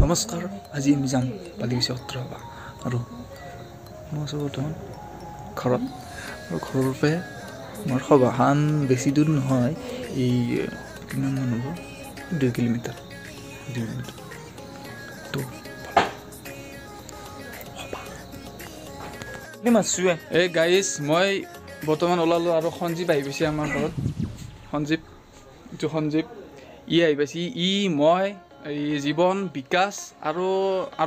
নমস্কাৰ, আজি আমি যাম বালিকুছি সত্ৰ সভা আৰু মই আছোঁ বৰ্তমান ঘৰত আৰু ঘৰৰ পৰা মোৰ সভাখন বেছি দূৰ নহয়, এই কিমান মান হ'ব 2 কিলোমিটাৰ তো মাছুৱে এই গাইজ মই বৰ্তমান ওলালোঁ আৰু সঞ্জীৱ আহি পাইছে আমাৰ ঘৰত। সঞ্জীৱ ই আহি পাইছে, মই এই জীৱন বিকাশ আৰু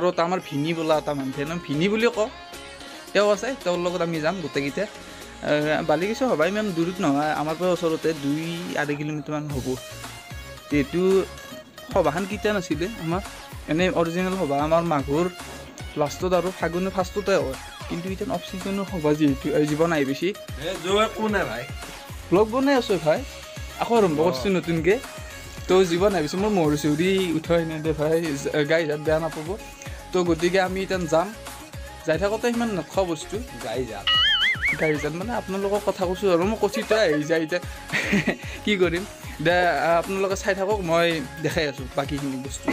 এটা আমাৰ ভিনি বোলা এটা মানুহ ভিনি বুলি কওঁ, তেওঁ আছে, তেওঁৰ লগত আমি যাম গোটেইকেইটা। বালিকুছি সভা ইমান দূৰত নহয়, আমাৰ পৰা ওচৰতে 2-2.5 কিলোমিটাৰমান হ'ব। যিহেতু সভাখন কেতিয়া নাছিলে আমাৰ এনেই অৰিজিনেল সভা আমাৰ মাঘৰ লাষ্টত আৰু ফাগুনৰ ফাৰ্ষ্টতে হয়, কিন্তু এতিয়া অফ চিজনৰ সভা যিহেতু জীৱন আহি পাইছে। ভাই ব্লগ বনাই আছোঁ ভাই, আকৌ আৰম্ভ কৰিছোঁ নতুনকৈ। তো জীৱন ভাবিছোঁ মোৰ মহৰ চৌৰি উঠাই নেদে ভাই, গাই যাত বেয়া নাপাব। তো গতিকে আমি এতিয়া যাম, যাই থাকোঁতে সিমান নখোৱা বস্তু গাই যাত মানে আপোনালোকক কথা কৈছোঁ আৰু মই কচিতে আহি যায় এতিয়া কি কৰিম দে, আপোনালোকে চাই থাকক, মই দেখাই আছোঁ বাকীখিনি বস্তু।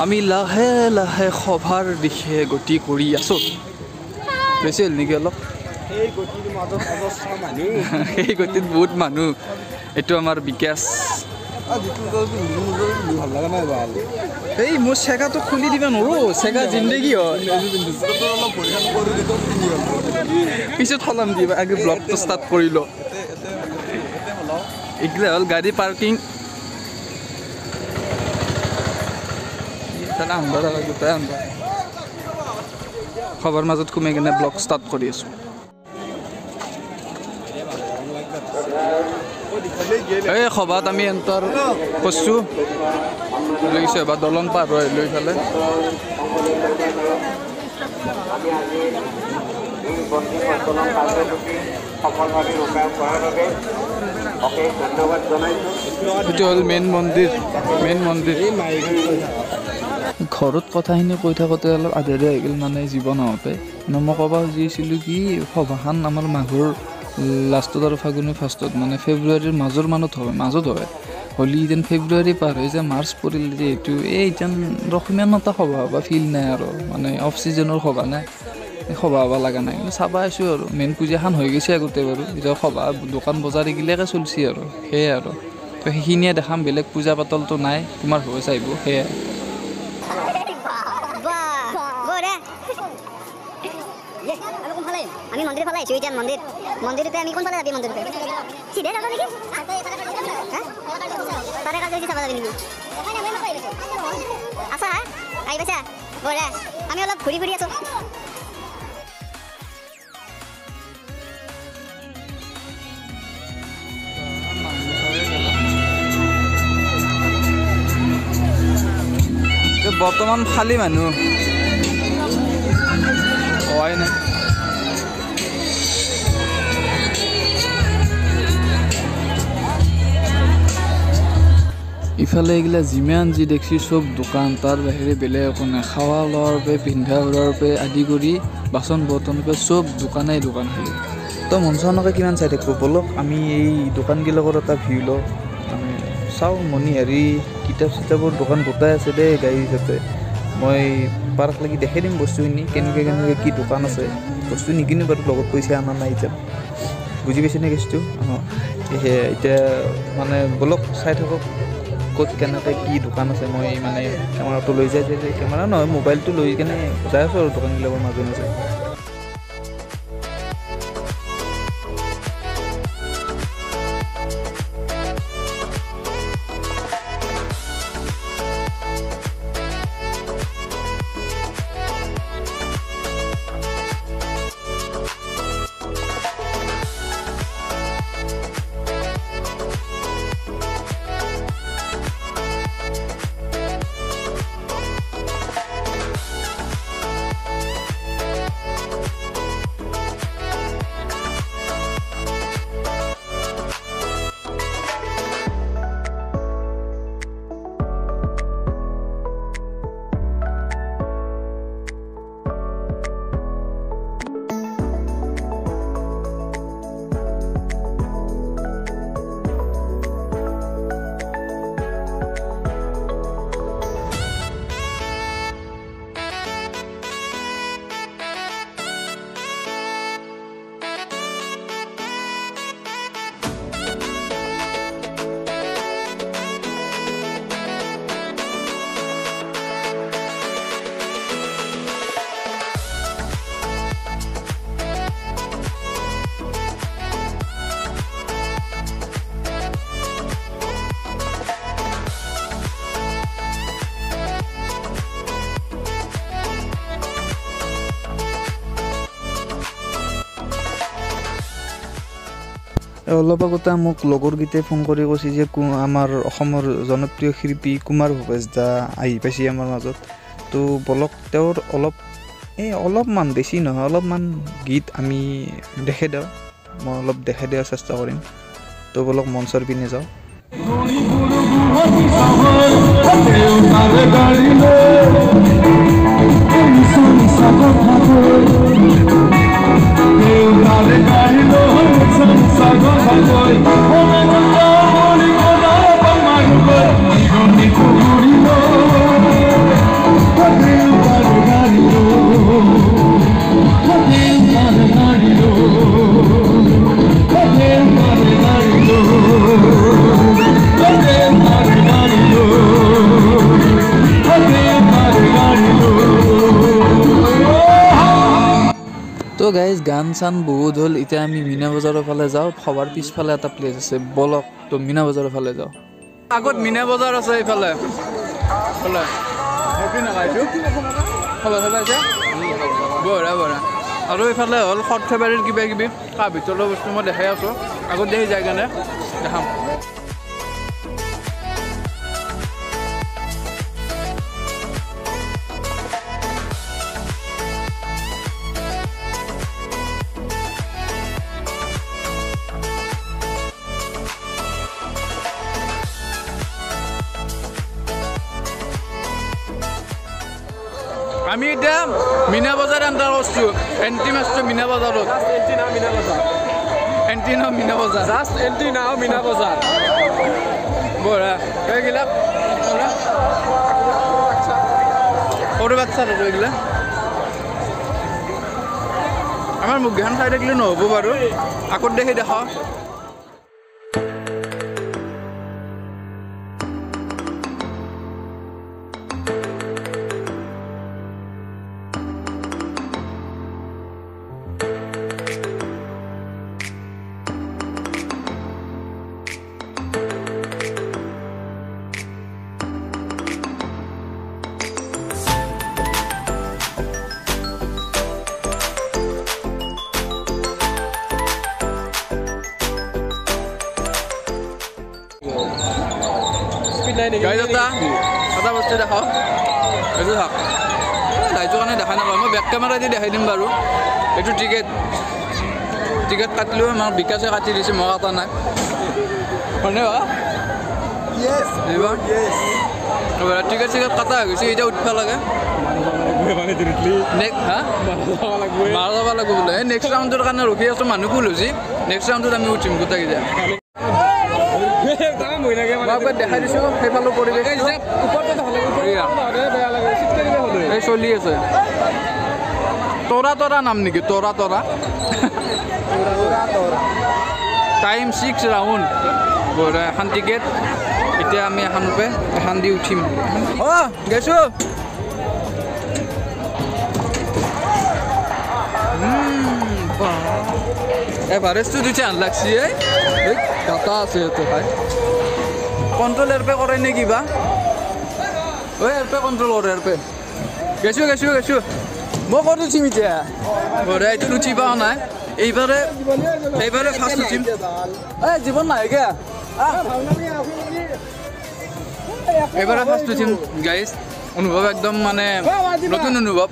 আমি লাহে লাহে সভাৰ দিশে গতি কৰি আছোঁ। বেছি হ'ল নেকি অলপ? সেই গতিত বহুত মানুহ। এইটো আমাৰ বিকাশ। এই মোৰ চেগাটো খুলি দিব নোৱাৰোঁ, চেগা জিন্দগী হয়। পিছত সলাম দিবা, আগে ব্লগটো ষ্টাৰ্ট কৰি লওঁ। এইগিলা হ'ল গাড়ী পাৰ্কিং। সভাৰ মাজত সোমাই কিনে ব্লগ ষ্টাৰ্ট কৰি আছোঁ। এই সভাত আমি এণ্টাৰ কৰিছোঁ, লাগিছে এবাৰ দলং পাৰ হৈ লৈ পেলাই। এইটো হ'ল মেইন মন্দিৰ। ঘৰত কথাখিনি কৈ থাকোঁতে অলপ আধেৰে হৈ গ'ল, মানে জীৱন আহোঁতে মই ক'ব খুজিছিলোঁ কি সভাখন আমাৰ মাঘৰ লাষ্টত আৰু ফাগুনৰ ফাৰ্ষ্টত, মানে ফেব্ৰুৱাৰীৰ মাজত হয়। হ'লি যেন ফেব্ৰুৱাৰী পাৰ হৈ যায় মাৰ্চ পৰিল, যিহেতু এই যেন সিমান এটা সভা ফিল নাই আৰু, মানে অফ চিজনৰ সভা নাই, সভা হ'ব লগা নাই। কিন্তু চাব আহিছোঁ আৰু মেইন পূজাখন হৈ গৈছে আগতে বাৰু, এতিয়া সভা দোকান বজাৰ এইগিলাকে চলিছে আৰু সেয়াই আৰু। তো সেইখিনিয়ে দেখাম, বেলেগ পূজা পাতলটো নাই, কুমাৰ ভৱেশ আহিব, সেয়াই। আমি মন্দিৰ ফালে আহিছোঁ এতিয়া, মন্দিৰতে আমি কোনফালে যাবি? মন্দিৰতে চিধে যাব নেকি? তাৰে কাজ চাব যাবি নেকি? আছা আহি পাইছা বঢ়িয়া, আমি অলপ ঘূৰি আছোঁ। বৰ্তমান খালী মানুহ হোৱাই নাই। ইফালে এইগিলা যিমান যি দেখছি চব দোকান, তাৰ বাহিৰে বেলেগ একো নাই। খাৱা লোৱাৰ পৰা পিন্ধা উৰাৰ পৰা আদি কৰি বাচন বৰ্তনৰ পৰা চব দোকান খালি। তো মঞ্চনকে কিমান চাই থাকিব, বলক আমি এই দোকানগিলাকৰ এটা ভিউ লওঁ। আমি চাওঁ মণিহাৰী কিতাপ চিতাপৰ দোকান গোটাই আছে দেই গাড়ী হিচাপে। মই পাৰ্ক লাগি দেখাই দিম বস্তুখিনি, কেনেকৈ কি দোকান আছে। বস্তু নিকিনো বাৰু, লগত পইচা অনা নাই এতিয়া, বুজি পাইছেনে কেছটো? সেয়ে এতিয়া মানে বলক চাই থাকক ক'ত কেনেকৈ কি দোকান আছে। মই মানে কেমেৰাটো লৈ যায় যে, কেমেৰা নহয় মোবাইলটো লৈ কেনে যাই আছোঁ আৰু দোকানবিলাকৰ মাজে মাজে। অলপ আগতে মোক লগৰকেইটাই ফোন কৰি কৈছে যে আমাৰ অসমৰ জনপ্ৰিয় শিল্পী কুমাৰ ভৱেশ দা আহি পাইছে আমাৰ মাজত। তো বলক তেওঁৰ অলপমান বেছি নহয় অলপমান গীত আমি দেখাই দিওঁ, মই অলপ দেখাই দিয়াৰ চেষ্টা কৰিম। তো বলক মঞ্চৰ পিনে যাওঁ। তো গাইজ গান চান বহুত হ'ল, এতিয়া আমি মীনা বজাৰৰ ফালে যাওঁ। সবাৰ পিছফালে এটা প্লেচ আছে, বলক তো মীনা বজাৰৰ ফালে যাওঁ। আগত মীনা বজাৰ আছে এইফালে বঢ়া আৰু এইফালে হ'ল সৰ্থেবাৰীৰ কিবা কিবি কা ভিতৰৰ বস্তু মই দেখাই আছোঁ। আগত দেখি যায় কাৰণে দেখাম। আমি এতিয়া মীনা বজাৰ এণ্টাৰ কৰিছোঁ, এণ্ট্ৰি মাৰিছোঁ মীনা বজাৰত। এণ্ট্ৰি নাও মীনা বজাৰ, জাষ্ট এণ্ট্ৰি নাও মীনা বজাৰ। বঢ়া এইগিলা সৰু বাচ্চা আৰু এইগিলা আমাৰ মুখখন চাই থাকিলে নহ'ব বাৰু, আগত দেখি দেখাওঁ। এটা বস্তু দেখাওঁ, এইটো চাওক। লাইটৰ কাৰণে দেখা নাপাওঁ, মই বেক কেমেৰা দি দেখাই দিম বাৰু। এইটো টিকেট কাটিলেও আমাৰ বিকাশে কাটি দিছে, মই কটা নাই। হয়নে বা টিকেট চিকেট কটা হৈ গৈছে, এতিয়া উঠিব লাগে। মাৰ যাব লাগিব বোলে। নেক্সট ৰাউণ্ডৰ কাৰণে ৰখি আছোঁ, মানুহ ফুল হৈছে। নেক্সট ৰাউণ্ডত আমি উঠিম গোটেইকেইটা। দেখাই দিছোঁ সেইফালে পৰিৱেশ চলি আছে। তৰা নাম নেকি? তৰা টাইম 6 ৰাউণ্ড বঢ়া এখন টিকেট। এতিয়া আমি এখন দি উঠিম। গৈছোঁ এভাৰেজটো দিছে আন লাগছি। ডাটা আছে ইয়াতে ভাই, কণ্ট্ৰল এয়াৰপে কৰে নে কিবা? এয়াৰপে কণ্ট্ৰল কৰে এয়াৰপে। গৈছোঁ মই ক'ত উঠিম এতিয়া? বঢ়া এইটো উঠি পোৱা নাই। এইবাৰে ফাৰ্ষ্ট উঠিম। জীৱন নাই কে এইবাৰে ফাৰ্ষ্ট উঠিম গাইজ। অনুভৱ একদম মানে নতুন অনুভৱ।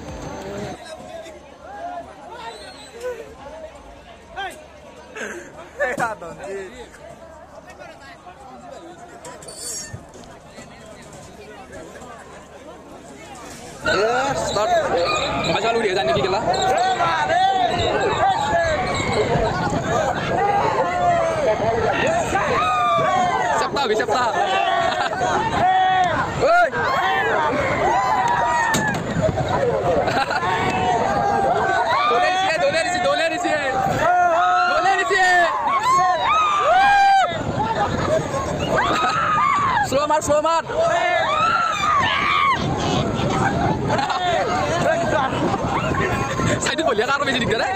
Start. Maka selalu dia tanya kita lah. Siap tak? Woi. Dolar di sini. Selamat. Saya itu boleh karo menjadi negara.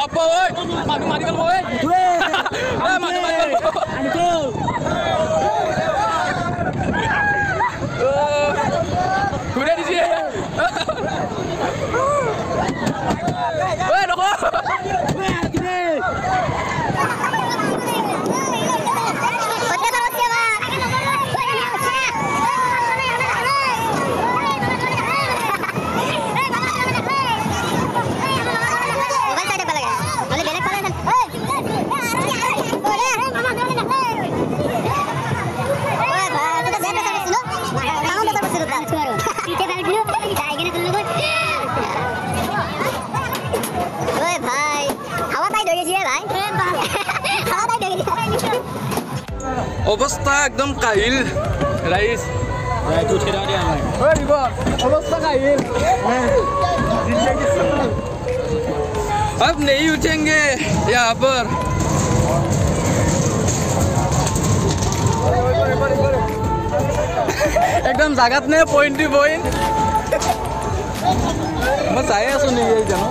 Apa woi? Mati kan woi? Mati. Udah di sini. অৱস্থা একদম কাহিল ৰাইজ অৱস্থা কাহিল अब नहीं उठेंगे यहाँ पर एकदम জাগাত নে পইণ্ট টু পইণ্ট মই চাই আছো নেকি জানো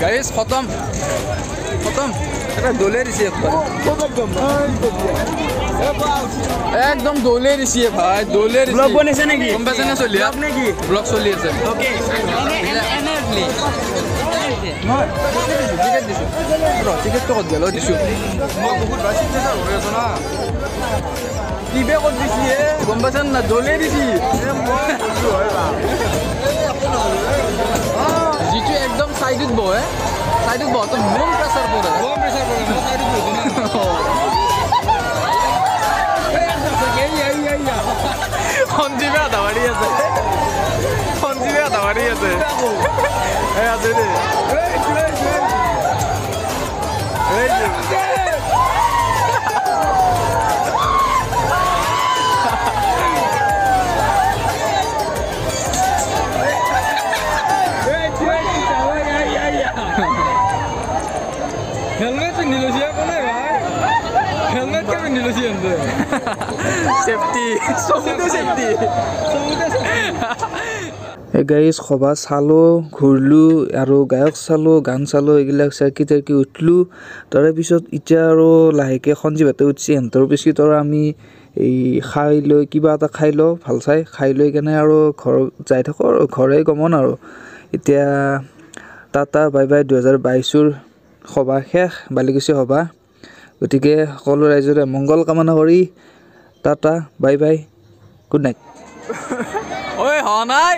গাইজ খতম খতম এটা দলে দিছে একদম দলে দিছে ভাই দলে দিছে ব্লগ বনাইছে নেকি গম পাইছে না চলি ব্লগ নেকি ব্লগ চলি আছে ওকে টিকেট দিছো টিকেটটো ক'ত গেল দিছো মই বহুত ভাল চিগনেচাৰ হৈ আছো না কিবে ক'ত দিছি গম পাইছে না দলে দিছি যিটো একদম সাইডত বহে সাইডত বহতো বম প্ৰেছাৰ পৰে সঞ্জীৱে আধা মাৰি আছে সঞ্জীৱে আধা মাৰি আছে আছে দে হেলমেট পিন্ধি লৈছে একো নাই ভাই হেলমেটকে পিন্ধি লৈছে চেফটি চবতে চেফটি গাইজ সভা চালোঁ ঘূৰিলোঁ আৰু গায়ক চালোঁ গান চালোঁ এইবিলাক চাৰ্কি টাৰ্কি উঠিলোঁ তাৰে পিছত এতিয়া আৰু লাহেকৈ সঞ্জীৱহঁতে উঠিছে সিহঁতৰ পিছত আৰু আমি এই খাই লৈ কিবা এটা খাই লওঁ ভাল চাই খাই লৈ কেনে আৰু ঘৰ যাই থাকোঁ আৰু ঘৰে গমন আৰু এতিয়া টাটা বাই বাই 2022ৰ সভা শেষ বালিকুচি সভা গতিকে সকলো ৰাইজৰে মংগল কামনা কৰি tata bye bye good night ঐ হোৱা নাই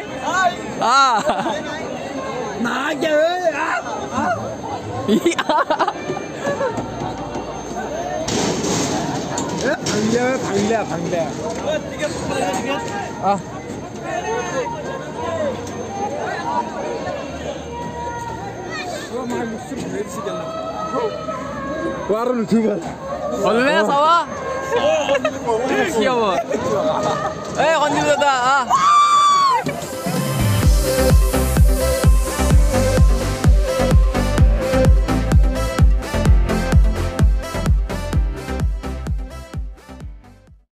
Warung juga. Boleh sawa? Siapa? Konjil dah.